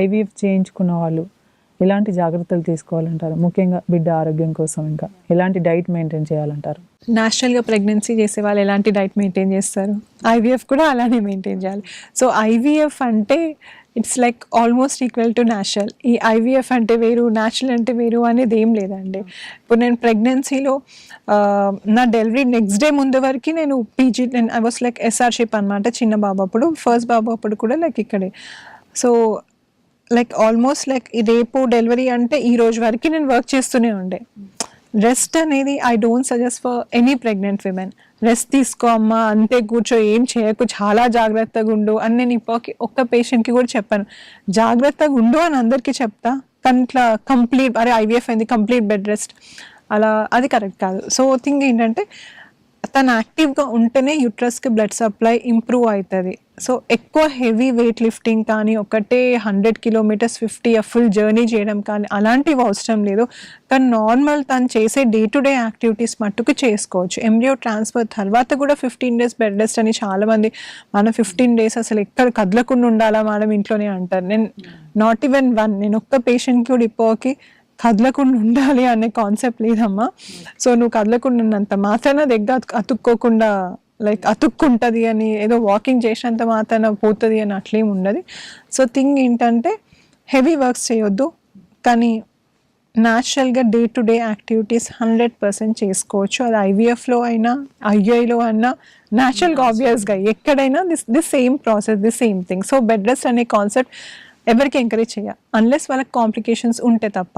IVF చేయించుకున్న వాళ్ళు ఎలాంటి జాగ్రత్తలు తీసుకోవాలంటారు? ముఖ్యంగా బిడ్డ ఆరోగ్యం కోసం ఇంకా ఎలాంటి డైట్ మెయింటైన్ చేయాలంటారు? న్యాచురల్గా ప్రెగ్నెన్సీ చేసే వాళ్ళు ఎలాంటి డైట్ మెయింటైన్ చేస్తారు, ఐవీఎఫ్ కూడా అలానే మెయింటైన్ చేయాలి. సో ఐవీఎఫ్ అంటే it's like almost equal to natural. ఈ ఐవీఎఫ్ అంటే వేరు, న్యాచురల్ అంటే వేరు అనేది ఏం లేదండి. ఇప్పుడు నేను ప్రెగ్నెన్సీలో నా డెలివరీ నెక్స్ట్ డే ముందు వరకు నేను ఐ వాస్ లైక్ ఎస్ఆర్షిప్ అనమాట. చిన్న బాబు అప్పుడు, ఫస్ట్ బాబు అప్పుడు కూడా లైక్ ఇక్కడే. సో లైక్ ఆల్మోస్ట్ లైక్ రేపు డెలివరీ అంటే ఈ రోజు వరకు నేను వర్క్ చేస్తూనే ఉండే. రెస్ట్ అనేది I don't suggest for any pregnant women. Rest తీసుకో అమ్మా, అంతే కూర్చో, ఏం చేయకు, చాలా జాగ్రత్తగా ఉండు అని నేను ఇప్పటికి ఒక్క పేషెంట్కి కూడా చెప్పాను. జాగ్రత్తగా ఉండు అని అందరికీ చెప్తా, కానీ ఇట్లా కంప్లీట్ అరే ఐవీఎఫ్ అయింది కంప్లీట్ బెడ్ రెస్ట్ అలా అది కరెక్ట్ కాదు. సో థింగ్ ఏంటంటే తను యాక్టివ్గా ఉంటేనే యూట్రస్కి బ్లడ్ సప్లై ఇంప్రూవ్ అవుతుంది. సో ఎక్కువ హెవీ వెయిట్ లిఫ్టింగ్ కానీ, ఒకటే 100 కిలోమీటర్స్ 50 ఫుల్ జర్నీ చేయడం కానీ అలాంటివి అవసరం లేదు. కానీ నార్మల్ తను చేసే డే టు డే యాక్టివిటీస్ మట్టుకు చేసుకోవచ్చు. ఎంబ్రియో ట్రాన్స్ఫర్ తర్వాత కూడా 15 days బెడ్ రెస్ట్ అని చాలామంది, మన 15 days అసలు ఎక్కడ కదలకుండా ఉండాలా మేడం ఇంట్లోనే అంటారు. నేను నాట్ ఈవెన్ వన్, నేను ఒక్క పేషెంట్కి కూడా ఇప్పటికి కదలకుండా ఉండాలి అనే కాన్సెప్ట్ లేదమ్మా. సో నువ్వు కదలకుండా ఉన్నంత మాత్రాన దగ్గర అతుక్కోకుండా లైక్ అతుక్కుంటుంది అని, ఏదో వాకింగ్ చేసినంత మాత్రాన పోతుంది అని అట్లేం ఉండదు. సో థింగ్ ఏంటంటే హెవీ వర్క్స్ చేయొద్దు, కానీ న్యాచురల్గా డే టు డే యాక్టివిటీస్ 100% చేసుకోవచ్చు. అది ఐవీఎఫ్లో అయినా ఐయుఐలో అయినా న్యాచురల్గా ఆబ్వియస్గా ఎక్కడైనా this same process, this same thing. So bed rest అనే కాన్సెప్ట్ ఎవరికి ఎంకరేజ్ చేయాలి అన్లెస్ వాళ్ళకి కాంప్లికేషన్స్ ఉంటే తప్ప.